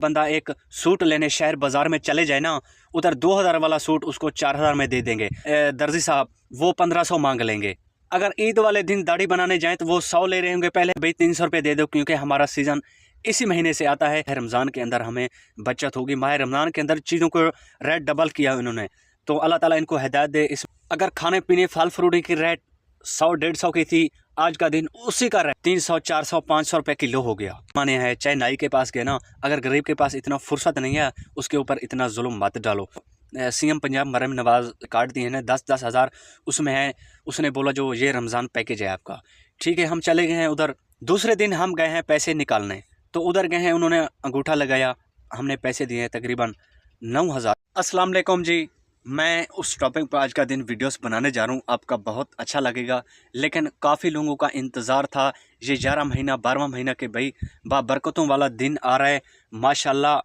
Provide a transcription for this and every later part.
बंदा एक सूट लेने शहर बाजार में चले जाए ना, उधर 2000 वाला सूट उसको 4000 में दे देंगे। दर्जी साहब वो 1500 मांग लेंगे। अगर ईद वाले दिन दाढ़ी बनाने जाएं तो वो 100 ले रहे होंगे, पहले भाई 300 रुपये दे दो क्योंकि हमारा सीज़न इसी महीने से आता है। रमज़ान के अंदर हमें बचत होगी, माह रमज़ान के अंदर चीज़ों को रेट डबल किया उन्होंने, तो अल्लाह ताला इनको हिदायत दे। इस अगर खाने पीने फल फ्रूट की रेट 100-150 की थी, आज का दिन उसी का रेट 300-400-500 रुपये किलो हो गया। माने है चाहे नाई के पास गए ना, अगर गरीब के पास इतना फुर्सत नहीं है उसके ऊपर इतना जुल्म मत डालो। सीएम पंजाब मरहम नवाज कार्ड दिए हैं 10-10 हज़ार, उसमें है, उसने बोला जो ये रमज़ान पैकेज है आपका, ठीक है। हम चले गए हैं उधर, दूसरे दिन हम गए हैं पैसे निकालने, तो उधर गए हैं, उन्होंने अंगूठा लगाया, हमने पैसे दिए हैं तकरीबन 9000। अस्सलाम वालेकुम जी, मैं उस टॉपिक पर आज का दिन वीडियोस बनाने जा रहा हूँ, आपका बहुत अच्छा लगेगा। लेकिन काफ़ी लोगों का इंतज़ार था, ये 11 महीना 12वां महीना के भाई बाबरकतों वाला दिन आ रहा है, माशाल्लाह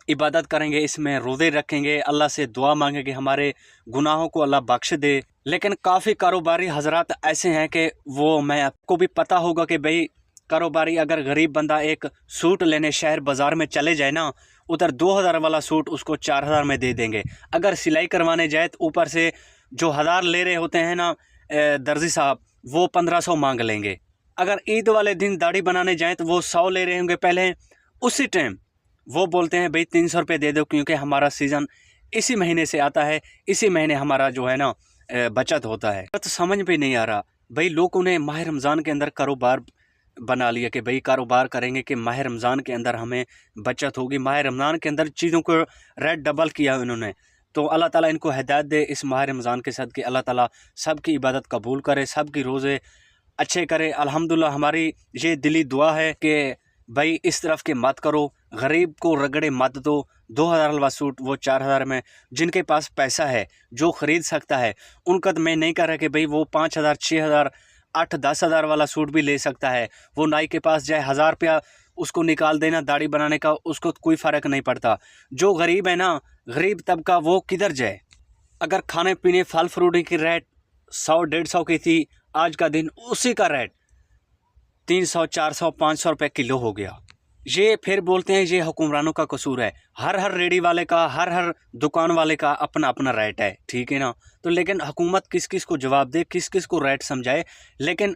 इबादत करेंगे, इसमें रोज़े रखेंगे, अल्लाह से दुआ मांगेंगे हमारे गुनाहों को अल्लाह बख्श दे। लेकिन काफ़ी कारोबारी हजरात ऐसे हैं कि वो, मैं आपको भी पता होगा कि भाई कारोबारी अगर गरीब बंदा एक सूट लेने शहर बाज़ार में चले जाए ना, उधर 2000 वाला सूट उसको 4000 में दे देंगे। अगर सिलाई करवाने जाए तो ऊपर से जो 1000 ले रहे होते हैं ना दर्जी साहब, वो 1500 मांग लेंगे। अगर ईद वाले दिन दाढ़ी बनाने जाएँ तो वो 100 ले रहे होंगे, पहले उसी टाइम वो बोलते हैं भाई 300 रुपये दे दो क्योंकि हमारा सीज़न इसी महीने से आता है, इसी महीने हमारा जो है ना बचत होता है। तो समझ भी नहीं आ रहा भाई, लोगों ने माह रमज़ान के अंदर कारोबार बना लिया कि भाई कारोबार करेंगे कि माह रमज़ान के अंदर हमें बचत होगी, माह रमज़ान के अंदर चीज़ों को रेट डबल किया उन्होंने, तो अल्लाह ताला इनको हिदायत दे। इस माह रमज़ान के साथ कि अल्लाह ताला सबकी इबादत कबूल करे, सबकी रोज़े अच्छे करे। अल्हम्दुलिल्लाह हमारी ये दिली दुआ है कि भाई इस तरफ के मत करो, गरीब को रगड़े मत दो। 2000 वाला सूट वो 4000 में, जिनके पास पैसा है जो ख़रीद सकता है उनका, तो मैं नहीं कह रहा कि भाई वो 5000 6000 8-10 हज़ार वाला सूट भी ले सकता है। वो नाई के पास जाए 1000 रुपया उसको निकाल देना दाढ़ी बनाने का, उसको कोई फ़र्क नहीं पड़ता। जो गरीब है ना, गरीब तबका, वो किधर जाए। अगर खाने पीने फल फ्रूट की रेट 100-150 की थी, आज का दिन उसी का रेट 300-400-500 रुपये किलो हो गया। ये फिर बोलते हैं ये हुक्मरानों का कसूर है। हर रेडी वाले का, हर दुकान वाले का अपना अपना रेट है, ठीक है ना। तो लेकिन हुकूमत किस किस को जवाब दे, किस किस को रेट समझाए। लेकिन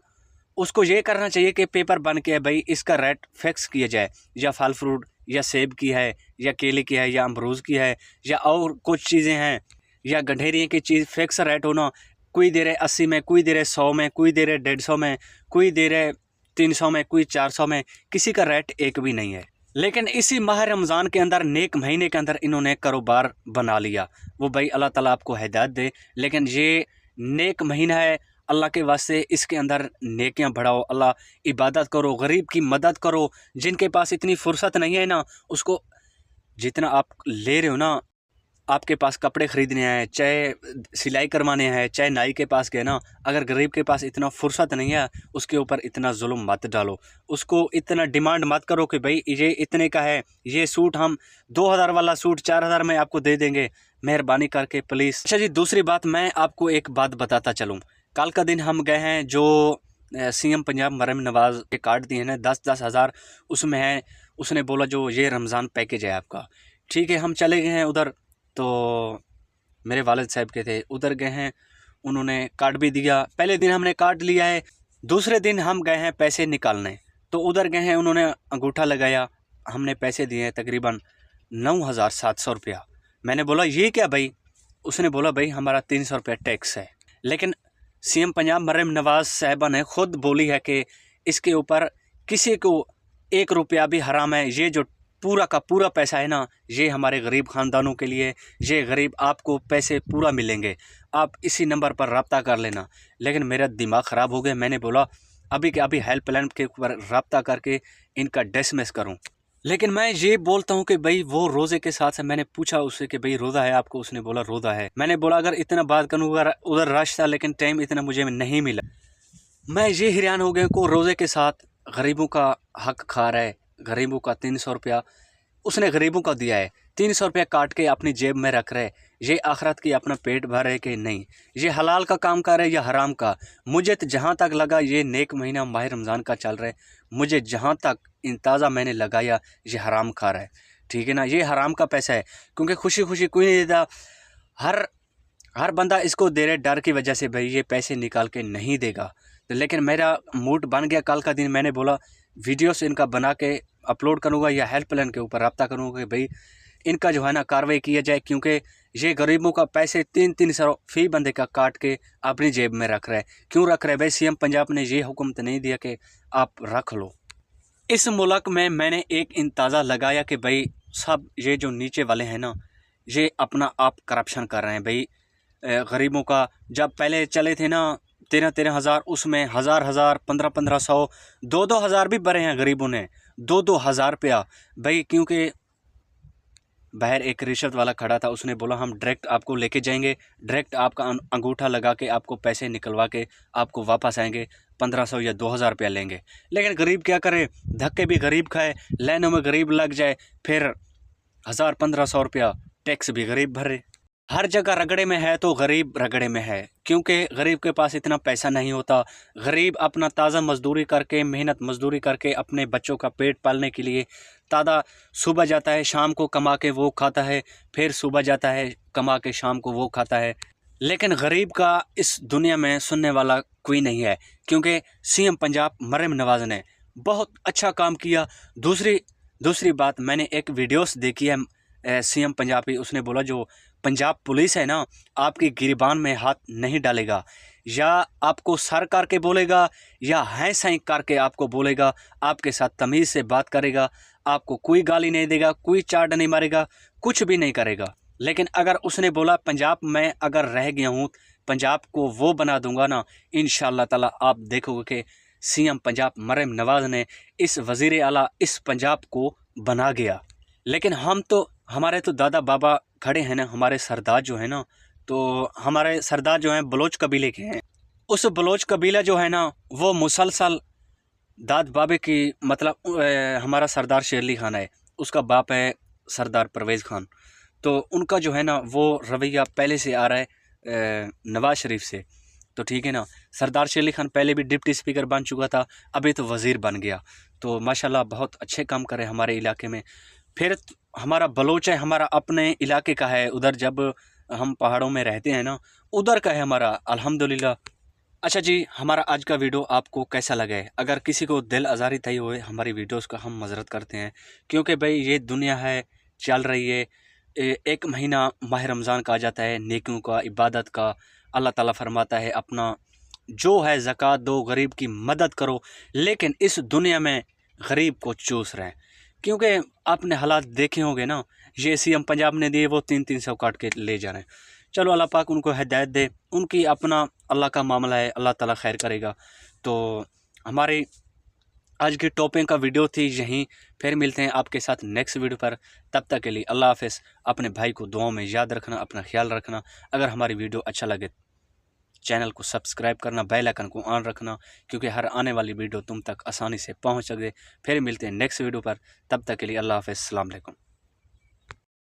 उसको ये करना चाहिए कि पेपर बन के भाई इसका रेट फिक्स किया जाए, या फल फ्रूट, या सेब की है, या केले की है, या अमरूज की है, या और कुछ चीज़ें हैं, या गंढेरिए की चीज़, फिक्स रेट होना। कोई दे रहे 80 में, कोई दे रहे 100 में, कोई दे रहे 150 में, कोई दे रहे 300 में, कोई 400 में, किसी का रेट एक भी नहीं है। लेकिन इसी माह रमज़ान के अंदर, नेक महीने के अंदर इन्होंने कारोबार बना लिया। वो भाई अल्लाह ताला आपको हिदायत दे। लेकिन ये नेक महीना है, अल्लाह के वास्ते इसके अंदर नेकियां बढ़ाओ, अल्लाह इबादत करो, गरीब की मदद करो। जिनके पास इतनी फुर्सत नहीं है ना, उसको जितना आप ले रहे हो ना, आपके पास कपड़े ख़रीदने हैं, चाहे सिलाई करवाने हैं, चाहे नाई के पास गए ना, अगर गरीब के पास इतना फुर्सत नहीं है उसके ऊपर इतना जुल्म मत डालो, उसको इतना डिमांड मत करो कि भाई ये इतने का है, ये सूट हम 2000 वाला सूट 4000 में आपको दे देंगे, मेहरबानी करके प्लीज़। अच्छा जी, दूसरी बात मैं आपको एक बात बताता चलूँ। कल का दिन हम गए हैं, जो सीएम पंजाब मरहम नवाज के कार्ड दिए हैं 10-10 हज़ार, उसमें है, उसने बोला जो ये रमज़ान पैकेज है आपका, ठीक है। हम चले गए हैं उधर, तो मेरे वालिद साहब के थे, उधर गए हैं, उन्होंने कार्ड भी दिया। पहले दिन हमने कार्ड लिया है, दूसरे दिन हम गए हैं पैसे निकालने, तो उधर गए हैं, उन्होंने अंगूठा लगाया, हमने पैसे दिए हैं तकरीबन 9700 रुपया। मैंने बोला ये क्या भाई, उसने बोला भाई हमारा 300 रुपया टैक्स है। लेकिन सीएम पंजाब मरहम नवाज साहिबा ने खुद बोली है कि इसके ऊपर किसी को 1 रुपया भी हराम है। ये जो पूरा का पूरा पैसा है ना, ये हमारे गरीब ख़ानदानों के लिए, ये गरीब आपको पैसे पूरा मिलेंगे, आप इसी नंबर पर रब्ता कर लेना। लेकिन मेरा दिमाग ख़राब हो गया, मैंने बोला अभी के अभी हेल्पलाइन के ऊपर रब्ता करके इनका डिसमिस करूं। लेकिन मैं ये बोलता हूं कि भाई वो रोज़े के साथ है। मैंने पूछा उससे कि भाई रोज़ा है आपको, उसने बोला रोज़ा है। मैंने बोला अगर इतना बात करूँगा, उधर रश था लेकिन टाइम इतना मुझे नहीं मिला। मैं ये हैरान हो गया को रोज़े के साथ गरीबों का हक खा रहा है। गरीबों का 300 रुपया उसने गरीबों का दिया है, 300 रुपया काट के अपनी जेब में रख रहे। ये आखरत की अपना पेट भर है कि नहीं, ये हलाल का काम कर रहे या हराम का। मुझे तो जहाँ तक लगा ये नेक महीना माह रमज़ान का चल रहा है, मुझे जहाँ तक अंदाज़ा मैंने लगाया ये हराम खा रहा है। ठीक है ना। ये हराम का पैसा है, क्योंकि खुशी खुशी कोई नहीं देता। हर बंदा इसको दे रहे डर की वजह से, भाई ये पैसे निकाल के नहीं देगा। तो लेकिन मेरा मूड बन गया, कल का दिन मैंने बोला वीडियोस इनका बना के अपलोड करूँगा या हेल्पलाइन के ऊपर रब्ता करूँगा कि भाई इनका जो है ना कार्रवाई किया जाए, क्योंकि ये गरीबों का पैसे 300 फी बंदे का काट के अपनी जेब में रख रहा है। क्यों रख रहा है भाई? सीएम पंजाब ने ये हुक्म तो नहीं दिया कि आप रख लो। इस मुल्क में मैंने एक अंदाज़ा लगाया कि भाई सब ये जो नीचे वाले हैं ना, ये अपना आप करप्शन कर रहे हैं। भाई गरीबों का जब पहले चले थे ना 13 हज़ार, उसमें हज़ार 1500 2 हज़ार भी भरे हैं गरीबों ने, 2 हज़ार रुपया भाई। क्योंकि बाहर एक रिश्वत वाला खड़ा था, उसने बोला हम डायरेक्ट आपको लेके जाएंगे, डायरेक्ट आपका अंगूठा लगा के आपको पैसे निकलवा के आपको वापस आएंगे, 1500 या 2000 रुपया लेंगे। लेकिन गरीब क्या करे, धक्के भी गरीब खाए, लाइनों में गरीब लग जाए, फिर 1500 रुपया टैक्स भी गरीब भरे। हर जगह रगड़े में है तो गरीब रगड़े में है, क्योंकि गरीब के पास इतना पैसा नहीं होता। गरीब अपना ताज़ा मजदूरी करके, मेहनत मजदूरी करके अपने बच्चों का पेट पालने के लिए ताज़ा सुबह जाता है, शाम को कमा के वो खाता है, फिर सुबह जाता है कमा के शाम को वो खाता है। लेकिन गरीब का इस दुनिया में सुनने वाला कोई नहीं है, क्योंकि सीएम पंजाब मरियम नवाज़ ने बहुत अच्छा काम किया। दूसरी बात, मैंने एक वीडियोस देखी है सीएम पंजाब की, उसने बोला जो पंजाब पुलिस है ना, आपकी गिरबान में हाथ नहीं डालेगा, या आपको सर करके बोलेगा या हैं सही करके आपको बोलेगा, आपके साथ तमीज़ से बात करेगा, आपको कोई गाली नहीं देगा, कोई चाट नहीं मारेगा, कुछ भी नहीं करेगा। लेकिन अगर उसने बोला पंजाब में अगर रह गया हूँ, पंजाब को वो बना दूंगा ना, इंशाअल्लाह ताला आप देखोगे कि सीएम पंजाब मरियम नवाज़ ने इस वज़ीर आला इस पंजाब को बना गया। लेकिन हमारे तो दादा बाबा खड़े हैं ना, हमारे सरदार जो है ना, तो हमारे सरदार जो हैं बलोच कबीले के हैं। उस बलोच कबीला जो है ना, वो मुसलसल दाद बाबे की, मतलब हमारा सरदार शेरली खान है, उसका बाप है सरदार परवेज़ खान। तो उनका जो है ना वो रवैया पहले से आ रहा है नवाज शरीफ से। तो ठीक है ना, सरदार शेरली खान पहले भी डिप्टी स्पीकर बन चुका था, अभी तो वज़ीर बन गया। तो माशाल्लाह बहुत अच्छे काम करे हमारे इलाके में। फिर हमारा बलोच है, हमारा अपने इलाके का है, उधर जब हम पहाड़ों में रहते हैं ना, उधर का है हमारा, अल्हम्दुलिल्लाह। अच्छा जी, हमारा आज का वीडियो आपको कैसा लगा है? अगर किसी को दिल आज़ारी थी हुए हमारी वीडियोस का, हम मज़रत करते हैं, क्योंकि भाई ये दुनिया है चल रही है। एक महीना माह रमज़ान का आ जाता है, नेकियों का, इबादत का। अल्लाह ताला फरमाता है अपना जो है ज़कात दो, गरीब की मदद करो। लेकिन इस दुनिया में गरीब को चूस रहे हैं, क्योंकि आपने हालात देखे होंगे ना, ये सीएम पंजाब ने दिए, वो 300 काट के ले जा रहे हैं। चलो अल्लाह पाक उनको हिदायत दे, उनकी अपना अल्लाह का मामला है, अल्लाह ताला खैर करेगा। तो हमारी आज की टॉपिक का वीडियो थी यहीं, फिर मिलते हैं आपके साथ नेक्स्ट वीडियो पर। तब तक के लिए अल्लाह हाफ़िज़। अपने भाई को दुआओं में याद रखना, अपना ख्याल रखना। अगर हमारी वीडियो अच्छा लगे चैनल को सब्सक्राइब करना, बेल आइकन को ऑन रखना, क्योंकि हर आने वाली वीडियो तुम तक आसानी से पहुंच सके। फिर मिलते हैं नेक्स्ट वीडियो पर, तब तक के लिए अल्लाह हाफ़िज़, अस्सलाम वालेकुम।